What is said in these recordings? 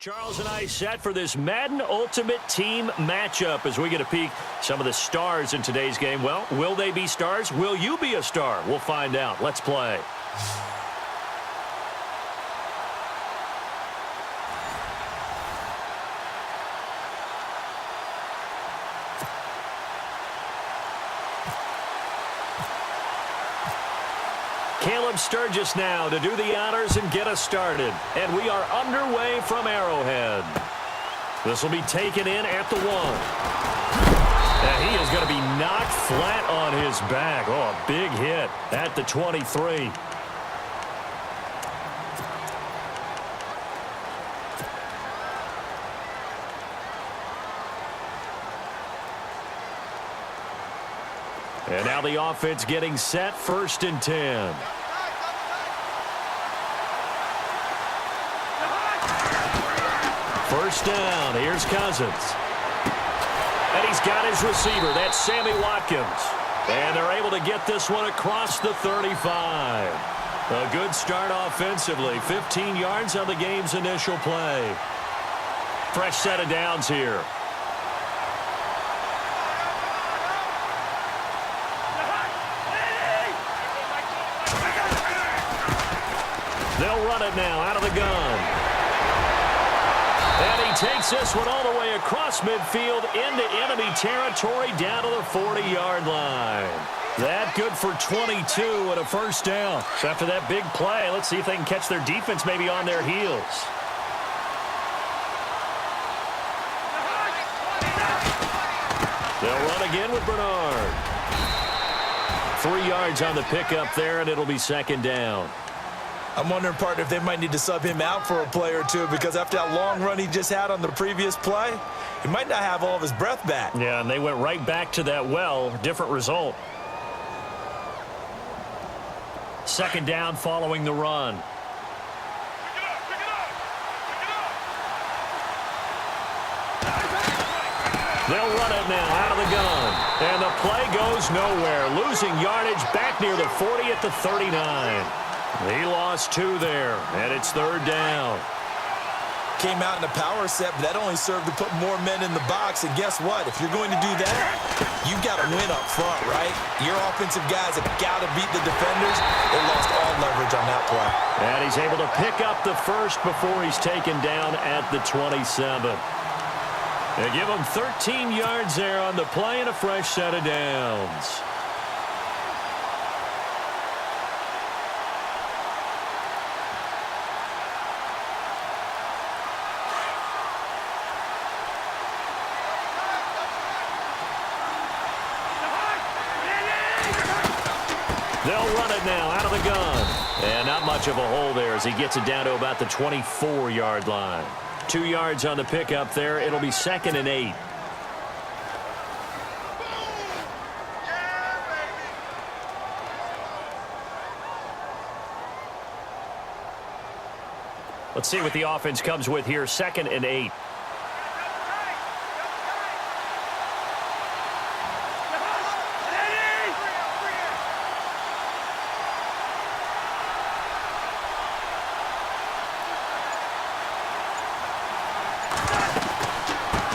Charles and I set for this Madden Ultimate Team matchup as we get a peek some of the stars in today's game. Well, will they be stars? Will you be a star? We'll find out. Let's play. Caleb Sturgis now to do the honors and get us started. And we are underway from Arrowhead. This will be taken in at the 1. And he is going to be knocked flat on his back. Oh, a big hit at the 23. And now the offense getting set, 1st and 10. First down, here's Cousins. And he's got his receiver, that's Sammy Watkins. And they're able to get this one across the 35. A good start offensively, 15 yards on the game's initial play. Fresh set of downs here. They'll run it now out of the gun. And he takes this one all the way across midfield into enemy territory down to the 40-yard line. That good for 22 and a first down. So after that big play, let's see if they can catch their defense maybe on their heels. They'll run again with Bernard. 3 yards on the pickup there, and it'll be 2nd down. I'm wondering, partner, if they might need to sub him out for a play or two, because after that long run he just had on the previous play, he might not have all of his breath back. Yeah, and they went right back to that well. Different result. 2nd down following the run. They'll run it now out of the gun. And the play goes nowhere. Losing yardage back near the 40 at the 39. He lost 2 there, and it's 3rd down. Came out in a power set, but that only served to put more men in the box. And guess what? If you're going to do that, you've got to win up front, right? Your offensive guys have got to beat the defenders. They lost all leverage on that play. And he's able to pick up the first before he's taken down at the 27. They give him 13 yards there on the play and a fresh set of downs. They'll run it now out of the gun. And not much of a hole there as he gets it down to about the 24-yard line. 2 yards on the pickup there. It'll be 2nd and 8. Let's see what the offense comes with here. 2nd and 8.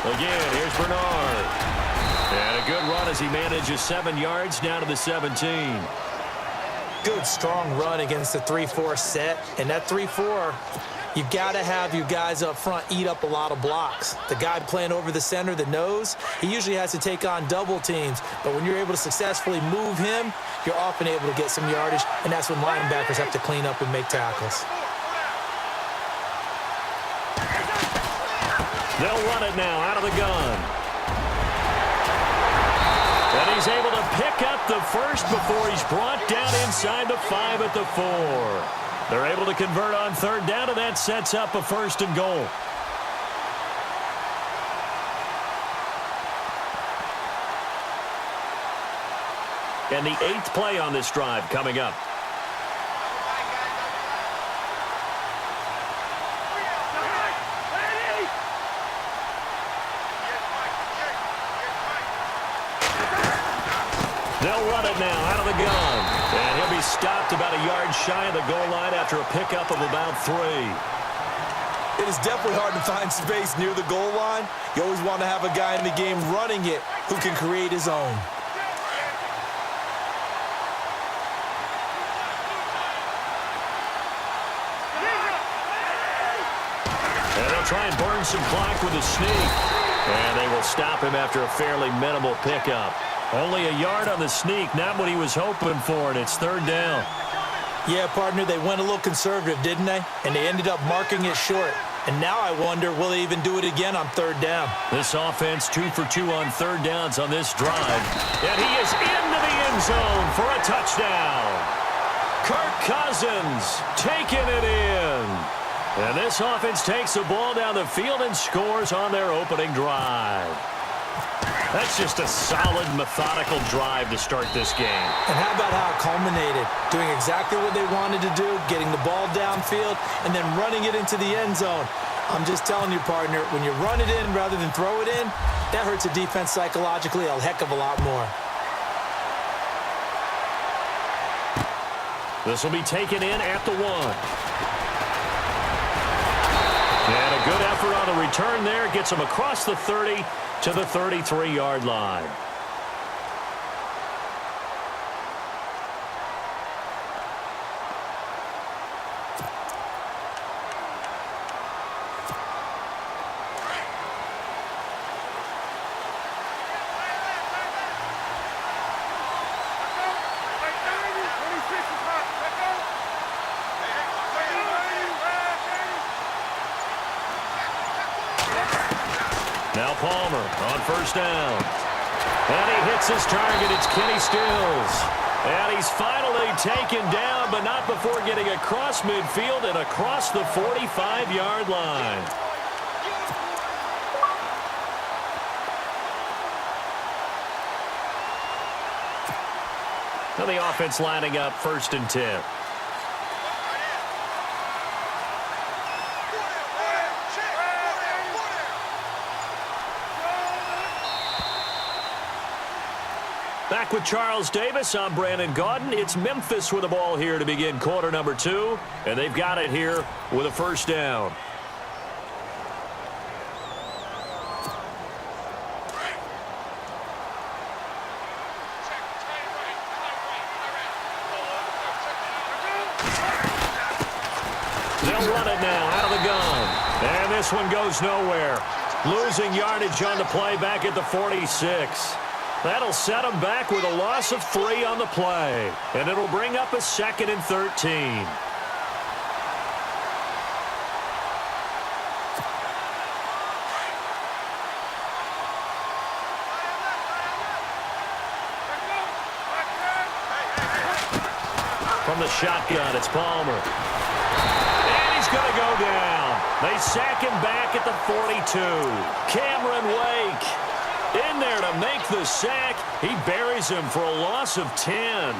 Again, here's Bernard. And a good run as he manages 7 yards down to the 17. Good, strong run against the 3-4 set. And that 3-4, you've got to have your guys up front eat up a lot of blocks. The guy playing over the center, the nose, he usually has to take on double teams. But when you're able to successfully move him, you're often able to get some yardage. And that's when linebackers have to clean up and make tackles. They'll run it now out of the gun. And he's able to pick up the first before he's brought down inside the 5 at the 4. They're able to convert on 3rd down, and that sets up a 1st and goal. And the 8th play on this drive coming up. They'll run it now out of the gun. And he'll be stopped about a yard shy of the goal line after a pickup of about 3. It is definitely hard to find space near the goal line. You always want to have a guy in the game running it who can create his own. And they'll try and burn some clock with a sneak. And they will stop him after a fairly minimal pickup. Only a yard on the sneak, not what he was hoping for, and it's third down. Yeah, partner, they went a little conservative, didn't they? And they ended up marking it short. And now I wonder, will they even do it again on third down? This offense 2 for 2 on third downs on this drive. And he is into the end zone for a touchdown. Kirk Cousins taking it in. And this offense takes the ball down the field and scores on their opening drive. That's just a solid, methodical drive to start this game. And how about how it culminated? Doing exactly what they wanted to do, getting the ball downfield, and then running it into the end zone. I'm just telling you, partner, when you run it in rather than throw it in, that hurts a defense psychologically a heck of a lot more. This will be taken in at the 1. And a good effort on the return there. Gets him across the 30 to the 33-yard line. Now Palmer on first down. And he hits his target. It's Kenny Stills. And he's finally taken down, but not before getting across midfield and across the 45-yard line. Now the offense lining up 1st and 10. Back with Charles Davis, I'm Brandon Gaudin. It's Memphis with the ball here to begin quarter number 2, and they've got it here with a first down. They'll run it now out of the gun, and this one goes nowhere. Losing yardage on the play back at the 46. That'll set them back with a loss of 3 on the play. And it'll bring up a 2nd and 13. From the shotgun, it's Palmer. And he's going to go down. They sack him back at the 42. Cameron Wake in there to make the sack. He buries him for a loss of 10.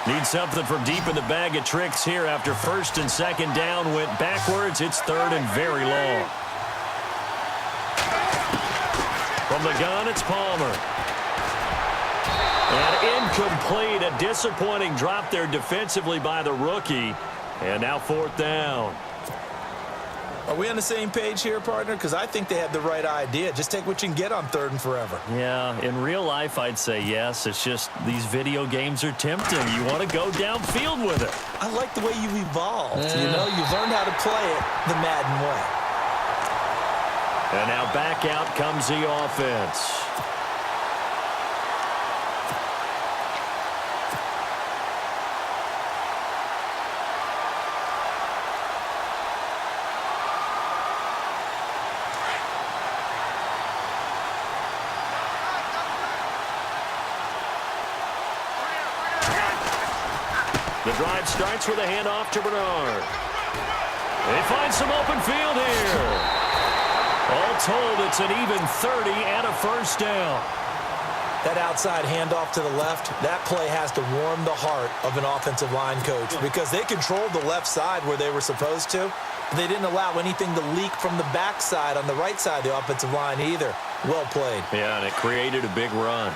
Need something from deep in the bag of tricks here after 1st and 2nd down went backwards. It's 3rd and very long. From the gun, it's Palmer. And incomplete. A disappointing drop there defensively by the rookie. And now 4th down. Are we on the same page here, partner? Because I think they had the right idea. Just take what you can get on 3rd and forever. Yeah, in real life, I'd say yes. It's just these video games are tempting. You want to go downfield with it. I like the way you've evolved. Yeah. You know, you've learned how to play it the Madden way. And now back out comes the offense. The drive starts with a handoff to Bernard. They find some open field here. All told, it's an even 30 and a first down. That outside handoff to the left, that play has to warm the heart of an offensive line coach because they controlled the left side where they were supposed to. But they didn't allow anything to leak from the backside on the right side of the offensive line either. Well played. Yeah, and it created a big run.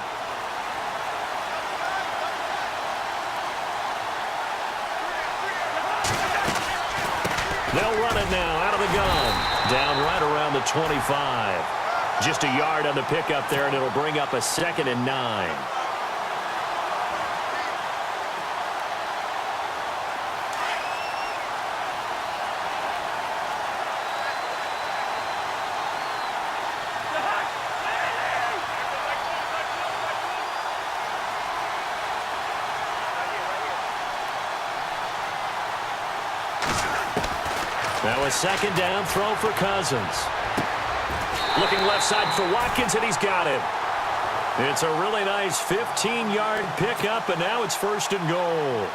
They'll run it now out of the gun. Down right around the 25. Just a yard on the pickup there, and it'll bring up a 2nd and 9. Now a 2nd down throw for Cousins. Looking left side for Watkins, and he's got it. It's a really nice 15-yard pickup, and now it's 1st and goal.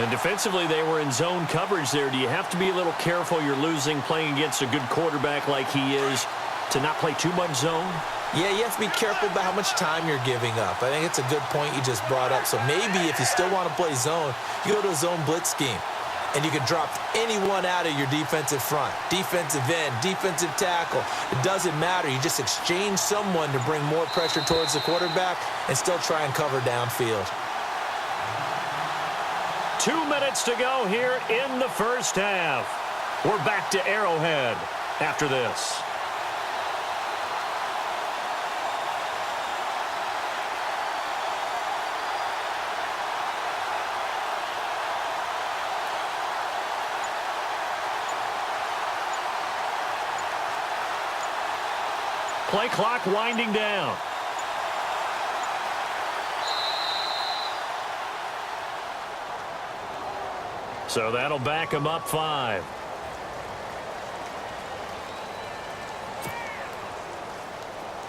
And defensively, they were in zone coverage there. Do you have to be a little careful? You're losing playing against a good quarterback like he is to not play too much zone? Yeah, you have to be careful about how much time you're giving up. I think it's a good point you just brought up. So maybe if you still want to play zone, you go to a zone blitz scheme. And you can drop anyone out of your defensive front, defensive end, defensive tackle. It doesn't matter. You just exchange someone to bring more pressure towards the quarterback and still try and cover downfield. 2 minutes to go here in the first half. We're back to Arrowhead after this. Play clock winding down. So that'll back him up 5.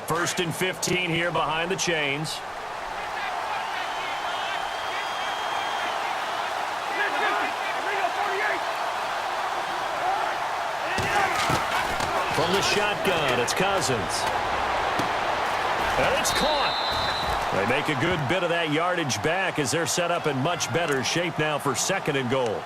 First and 15 here behind the chains. From the shotgun, it's Cousins. And it's caught. They make a good bit of that yardage back as they're set up in much better shape now for 2nd and goal.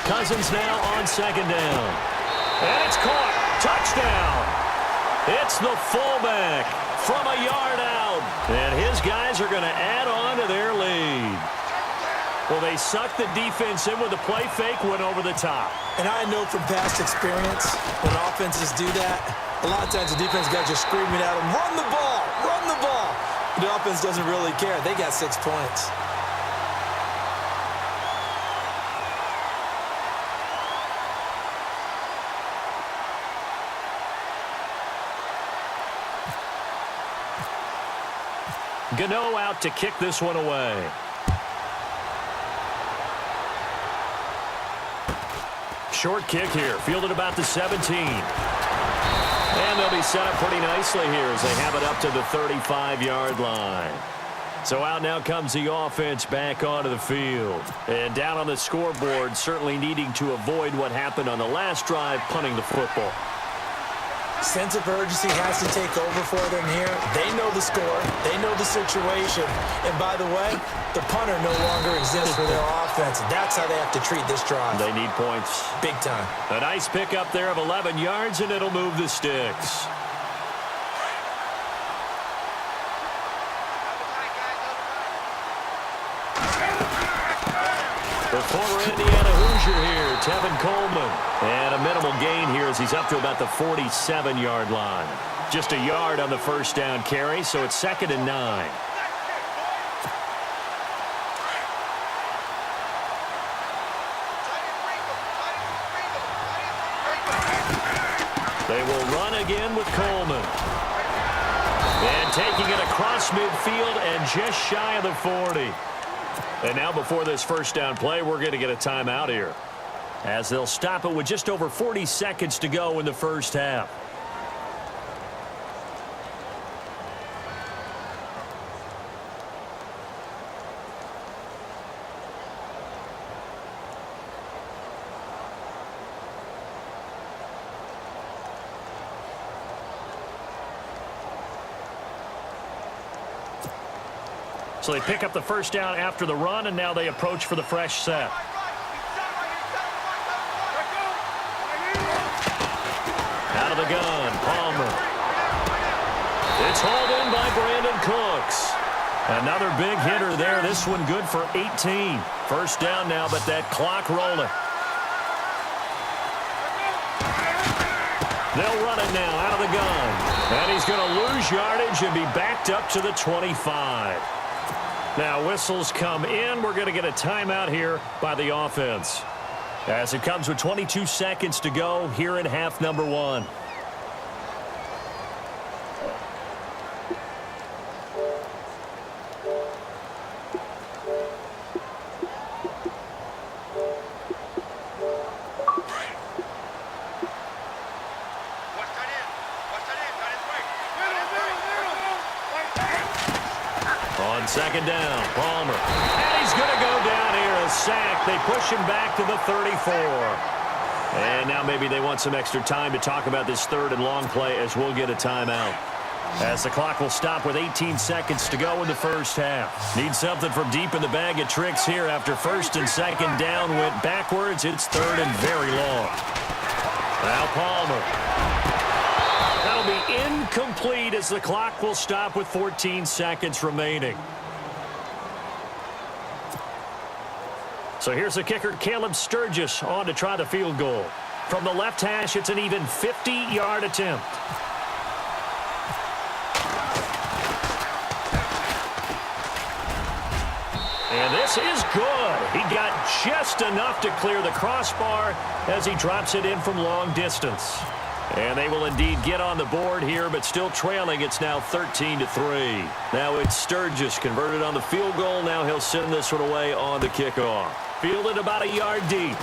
Cousins now on 2nd down. And it's caught. Touchdown. It's the fullback from a yard out. And his guys are going to add on to their lead. Well, they sucked the defense in with a play fake, went over the top. And I know from past experience, when offenses do that, a lot of times the defense guys are screaming at them, run the ball, run the ball. The offense doesn't really care. They got 6 points. Gano out to kick this one away. Short kick here, fielded about the 17. And they'll be set up pretty nicely here as they have it up to the 35-yard line. So out now comes the offense back onto the field. And down on the scoreboard, certainly needing to avoid what happened on the last drive, punting the football. Sense of urgency has to take over for them here. They know the score. They know the situation. And by the way, the punter no longer exists for their offense. That's how they have to treat this drive. They need points. Big time. A nice pickup there of 11 yards, and it'll move the sticks. The former Indiana Hoosier here, Tevin Coleman. And a minimal gain here as he's up to about the 47-yard line. Just a yard on the first down carry, so it's 2nd and 9. They will run again with Coleman. And taking it across midfield and just shy of the 40. And now before this first down play, we're going to get a timeout here, as they'll stop it with just over 40 seconds to go in the first half. So they pick up the first down after the run, and now they approach for the fresh set. Out of the gun, Palmer. It's hauled in by Brandon Cooks. Another big hitter there. This one good for 18. First down now, but that clock rolling. They'll run it now out of the gun. And he's going to lose yardage and be backed up to the 25. Now whistles come in. We're going to get a timeout here by the offense, as it comes with 22 seconds to go here in half number one. On second down, Palmer. And he's going to go down here, a sack. They push him back to the 34. And now maybe they want some extra time to talk about this third and long play, as we'll get a timeout, as the clock will stop with 18 seconds to go in the first half. Need something from deep in the bag of tricks here. After first and second down went backwards, it's third and very long. Now Palmer. That'll be incomplete, as the clock will stop with 14 seconds remaining. So here's the kicker, Caleb Sturgis, on to try the field goal. From the left hash, it's an even 50-yard attempt. And this is good. He got just enough to clear the crossbar as he drops it in from long distance. And they will indeed get on the board here, but still trailing. It's now 13-3. Now it's Sturgis converted on the field goal. Now he'll send this one away on the kickoff. Fielded about a yard deep.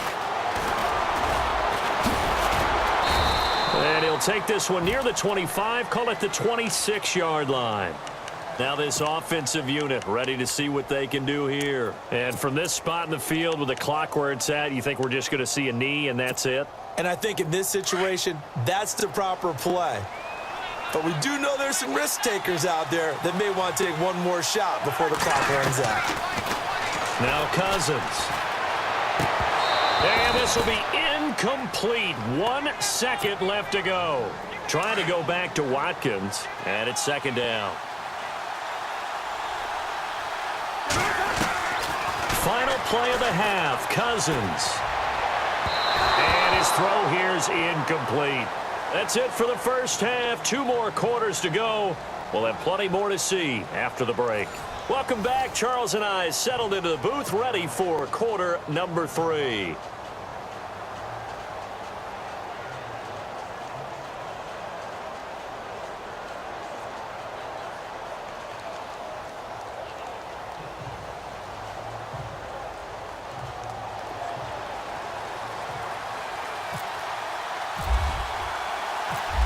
And he'll take this one near the 25, call it the 26-yard line. Now this offensive unit ready to see what they can do here. And from this spot in the field with the clock where it's at, you think we're just going to see a knee and that's it? And I think in this situation, that's the proper play. But we do know there's some risk takers out there that may want to take one more shot before the clock runs out. Now Cousins. And this will be incomplete. 1 second left to go. Trying to go back to Watkins, and it's second down. Final play of the half, Cousins. And his throw here is incomplete. That's it for the first half. 2 more quarters to go. We'll have plenty more to see after the break. Welcome back. Charles and I settled into the booth, ready for quarter number 3.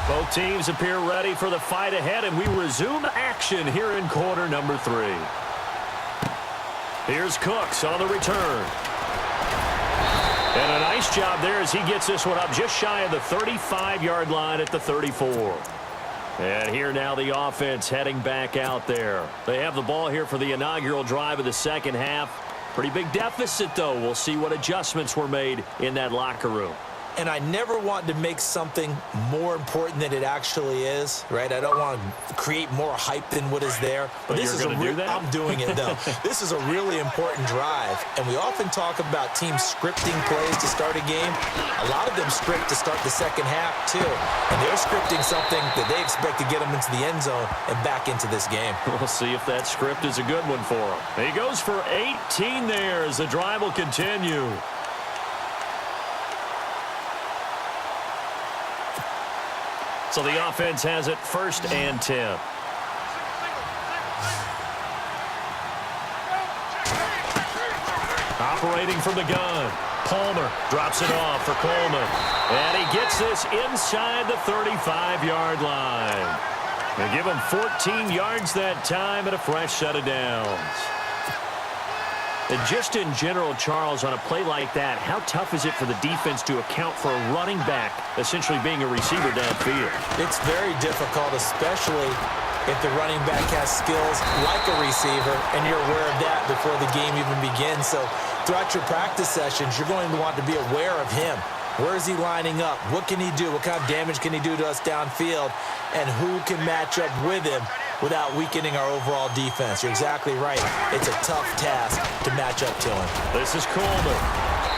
Both teams appear ready for the fight ahead, and we resume action here in quarter number 3. Here's Cooks on the return. And a nice job there as he gets this one up just shy of the 35-yard line at the 34. And here now the offense heading back out there. They have the ball here for the inaugural drive of the second half. Pretty big deficit, though. We'll see what adjustments were made in that locker room. And I never want to make something more important than it actually is, right? I don't want to create more hype than what is there. But this is do that? I'm doing it, though. This is a really important drive. And we often talk about teams scripting plays to start a game. A lot of them script to start the second half, too. And they're scripting something that they expect to get them into the end zone and back into this game. We'll see if that script is a good one for him. He goes for 18 there as the drive will continue. So the offense has it first and 10. Operating from the gun. Palmer drops it off for Coleman. And he gets this inside the 35-yard line. They give him 14 yards that time and a fresh set of downs. And just in general, Charles, on a play like that, how tough is it for the defense to account for a running back essentially being a receiver downfield? It's very difficult, especially if the running back has skills like a receiver, and you're aware of that before the game even begins. So throughout your practice sessions, you're going to want to be aware of him. Where is he lining up? What can he do? What kind of damage can he do to us downfield? And who can match up with him without weakening our overall defense? You're exactly right. It's a tough task to match up to him. This is Coleman.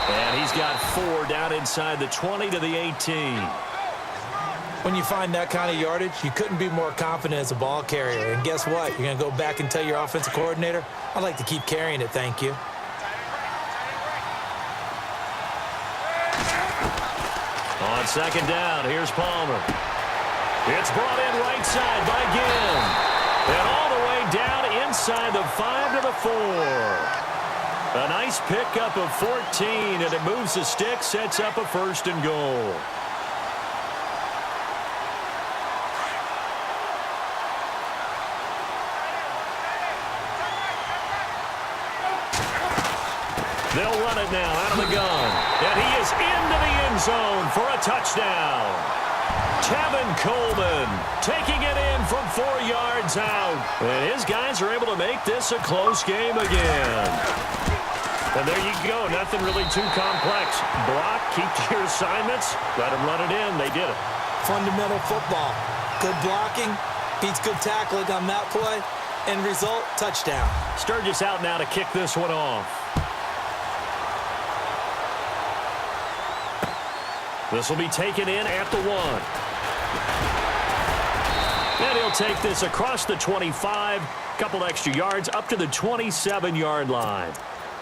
And he's got 4 down inside the 20 to the 18. When you find that kind of yardage, you couldn't be more confident as a ball carrier. And guess what? You're going to go back and tell your offensive coordinator, I'd like to keep carrying it, thank you. On second down, here's Palmer. It's brought in right side by Ginn. And all the way down inside the 5 to the 4. A nice pickup of 14, and it moves the stick, sets up a 1st and goal. They'll run it now out of the gun. And he is into the end zone for a touchdown. Tevin Coleman taking it in from 4 yards out. And his guys are able to make this a close game again. And there you go. Nothing really too complex. Block, keep to your assignments, let them run it in. They did it. Fundamental football. Good blocking beats good tackling on that play. End result, touchdown. Sturgis out now to kick this one off. This will be taken in at the 1. And he'll take this across the 25. Couple extra yards up to the 27-yard line.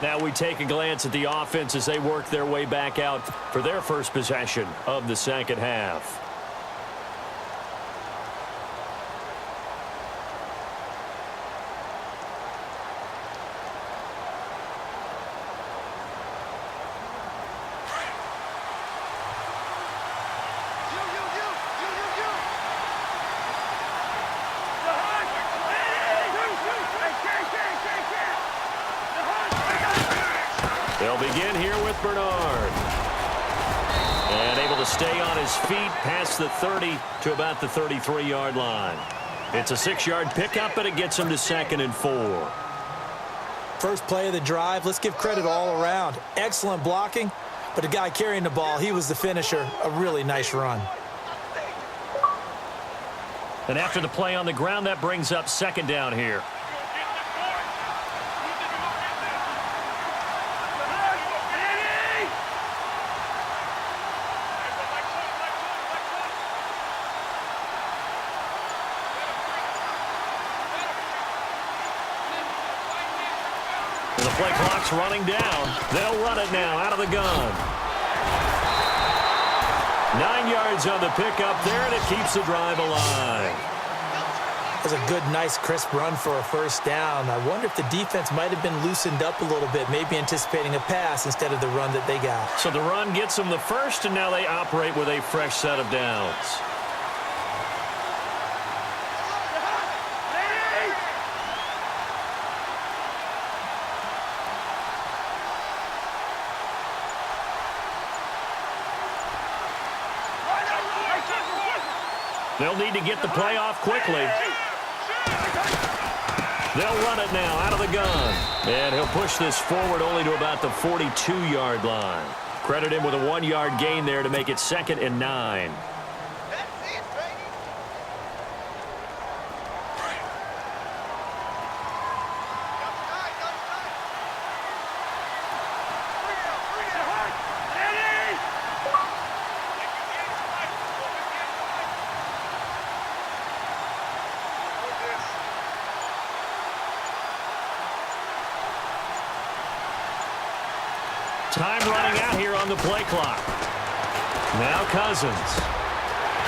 Now we take a glance at the offense as they work their way back out for their first possession of the second half. They'll begin here with Bernard. And able to stay on his feet past the 30 to about the 33-yard line. It's a 6-yard pickup, but it gets him to 2nd and 4. First play of the drive, let's give credit all around. Excellent blocking, but the guy carrying the ball, he was the finisher. A really nice run. And after the play on the ground, that brings up 2nd down here. The play clock's running down. They'll run it now out of the gun. 9 yards on the pickup there, and it keeps the drive alive. That's a good, nice, crisp run for a first down. I wonder if the defense might have been loosened up a little bit, maybe anticipating a pass instead of the run that they got. So the run gets them the first, and now they operate with a fresh set of downs. They'll need to get the play off quickly. They'll run it now out of the gun. And he'll push this forward only to about the 42-yard line. Credit him with a 1-yard gain there to make it 2nd and 9. Time running out here on the play clock. Now Cousins.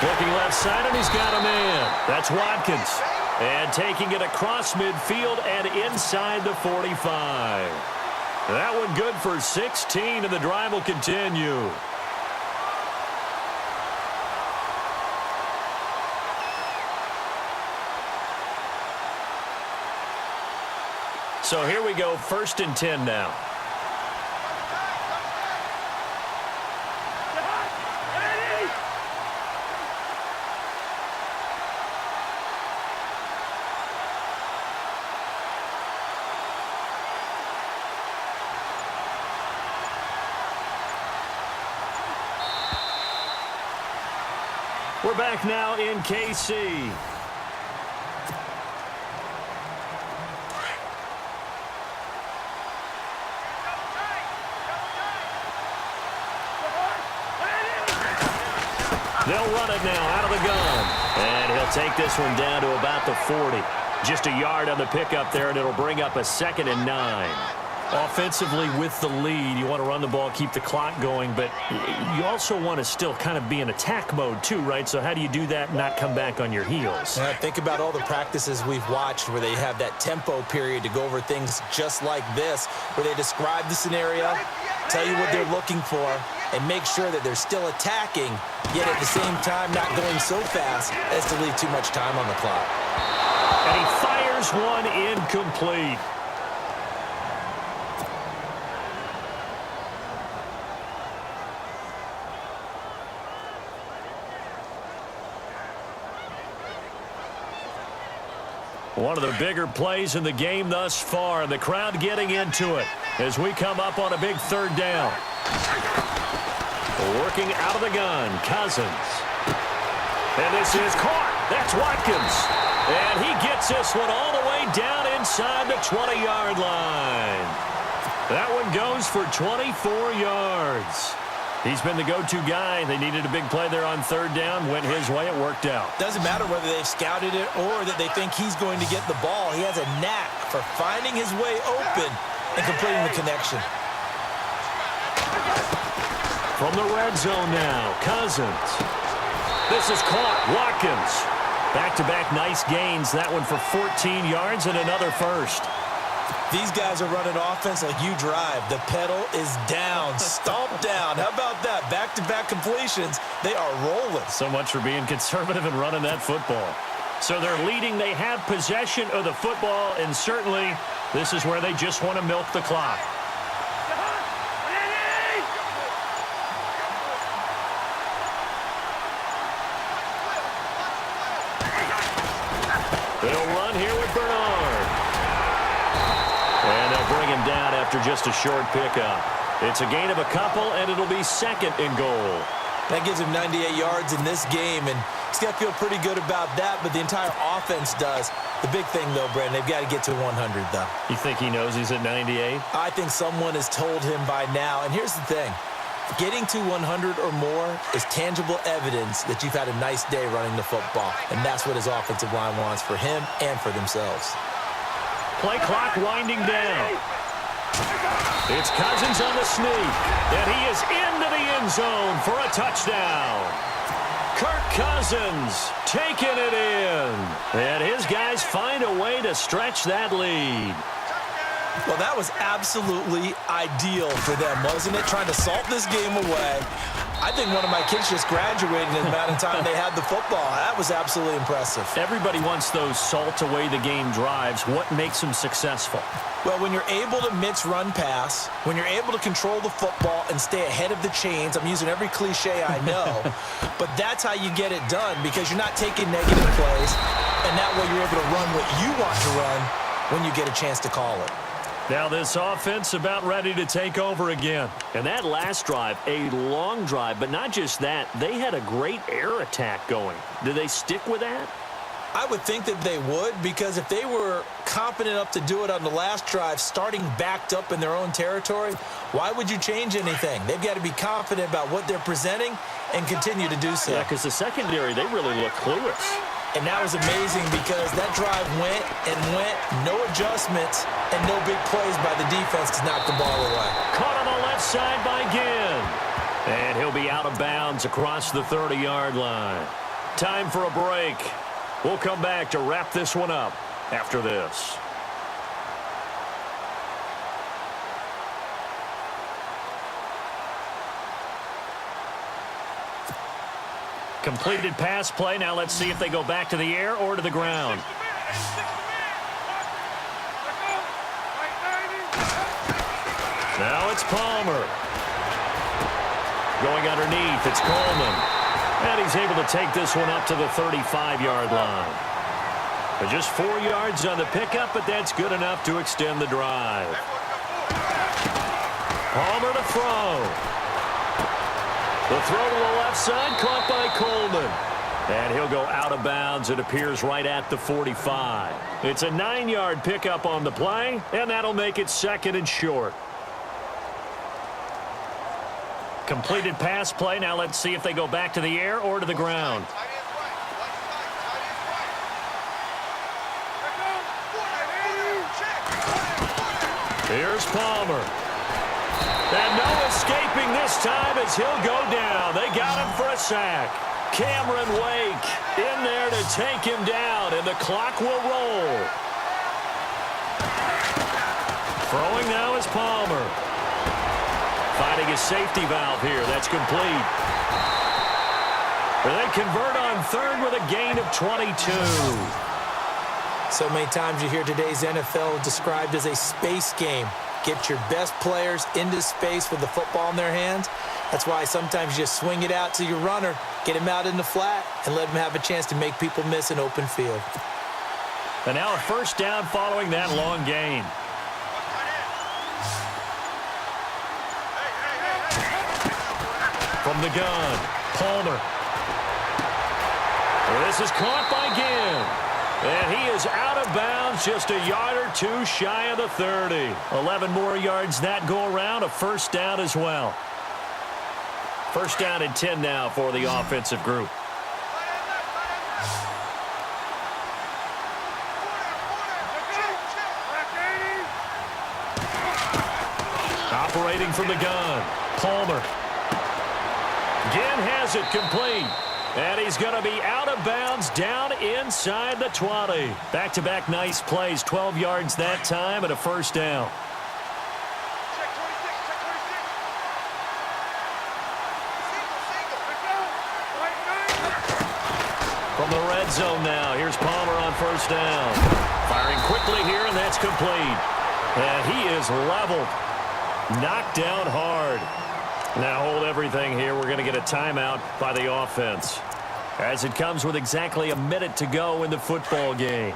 Looking left side, and he's got a man. That's Watkins. And taking it across midfield and inside the 45. That one good for 16, and the drive will continue. So here we go, 1st and 10 now. We're back now in KC. They'll run it now out of the gun. And he'll take this one down to about the 40. Just a yard on the pickup there, and it'll bring up a 2nd and 9. Offensively with the lead, you want to run the ball, keep the clock going, but you also want to still kind of be in attack mode too, right? So how do you do that and not come back on your heels? Think about all the practices we've watched where they have that tempo period to go over things just like this, where they describe the scenario, tell you what they're looking for, and make sure that they're still attacking, yet at the same time not going so fast as to leave too much time on the clock. And he fires one incomplete. One of the bigger plays in the game thus far, and the crowd getting into it as we come up on a big 3rd down. Working out of the gun, Cousins. And this is caught. That's Watkins. And he gets this one all the way down inside the 20-yard line. That one goes for 24 yards. He's been the go-to guy. They needed a big play there on 3rd down. Went his way. It worked out. Doesn't matter whether they've scouted it or that they think he's going to get the ball. He has a knack for finding his way open and completing the connection. From the red zone now, Cousins. This is caught. Watkins. Back-to-back nice gains. That one for 14 yards and another first. These guys are running offense like you drive. The pedal is down, stomp down. How about that? Back-to-back completions. They are rolling. So much for being conservative and running that football. So they're leading. They have possession of the football, and certainly this is where they just want to milk the clock. They'll run here with Bernard. And they'll bring him down after just a short pickup. It's a gain of a couple, and it'll be 2nd and goal. That gives him 98 yards in this game, and he's got to feel pretty good about that, but the entire offense does. The big thing, though, Brandon, they've got to get to 100, though. You think he knows he's at 98? I think someone has told him by now, and here's the thing. Getting to 100 or more is tangible evidence that you've had a nice day running the football, and that's what his offensive line wants for him and for themselves. Play clock winding down. It's Cousins on the sneak, and he is into the end zone for a touchdown. Kirk Cousins taking it in, and his guys find a way to stretch that lead. Well, that was absolutely ideal for them, wasn't it? Trying to salt this game away. I think one of my kids just graduated in the amount of time they had the football. That was absolutely impressive. Everybody wants those salt away the game drives. What makes them successful? Well, when you're able to mix run pass, when you're able to control the football and stay ahead of the chains, I'm using every cliche I know, but that's how you get it done because you're not taking negative plays, and that way you're able to run what you want to run when you get a chance to call it. Now this offense about ready to take over again. And that last drive, a long drive, but not just that. They had a great air attack going. Do they stick with that? I would think that they would, because if they were confident enough to do it on the last drive, starting backed up in their own territory, why would you change anything? They've got to be confident about what they're presenting and continue to do so. Yeah, because the secondary, they really look clueless. And that was amazing because that drive went and went, no adjustments, and no big plays by the defense to knock the ball away. Caught on the left side by Ginn. And he'll be out of bounds across the 30-yard line. Time for a break. We'll come back to wrap this one up after this. Completed pass play. Now let's see if they go back to the air or to the ground. Now it's Palmer. Going underneath, it's Coleman. And he's able to take this one up to the 35-yard line. But just 4 yards on the pickup, but that's good enough to extend the drive. Palmer to throw. The throw to the left side, caught by Coleman. And he'll go out of bounds. It appears right at the 45. It's a 9-yard pickup on the play, and that'll make it 2nd and short. Completed pass play. Now let's see if they go back to the air or to the ground. Here's Palmer. And no escaping this time as he'll go down. They got him for a sack. Cameron Wake in there to take him down, and the clock will roll. Throwing now is Palmer. Finding a safety valve here. That's complete. They convert on 3rd with a gain of 22. So many times you hear today's NFL described as a space game. Get your best players into space with the football in their hands. That's why sometimes you just swing it out to your runner, get him out in the flat, and let him have a chance to make people miss an open field. And now a 1st down following that long gain. From the gun, Palmer. This is caught by Ginn. And he is out of bounds, just a yard or 2 shy of the 30. 11 more yards that go around, a 1st down as well. 1st down and 10 now for the offensive group. Operating from the gun, Palmer. Ginn has it complete. And he's going to be out of bounds down inside the 20. Back-to-back nice plays, 12 yards that time and a 1st down. From the red zone now, here's Palmer on 1st down. Firing quickly here, and that's complete. And he is leveled. Knocked down hard. Now hold everything here. We're going to get a timeout by the offense, as it comes with exactly a minute to go in the football game.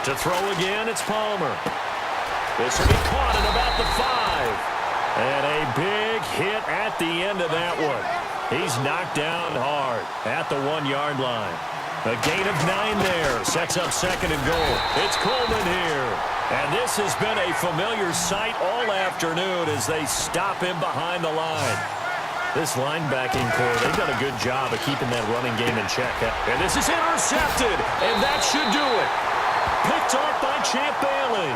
To throw again, it's Palmer. This will be caught at about the 5. And a big hit at the end of that one. He's knocked down hard at the 1-yard line. A gain of 9 there. Sets up 2nd and goal. It's Coleman here. And this has been a familiar sight all afternoon as they stop him behind the line. This linebacking core, they've done a good job of keeping that running game in check. And this is intercepted, and that should do it. Picked off by Champ Bailey.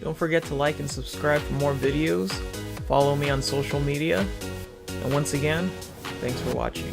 Don't forget to like and subscribe for more videos. Follow me on social media. And once again, thanks for watching.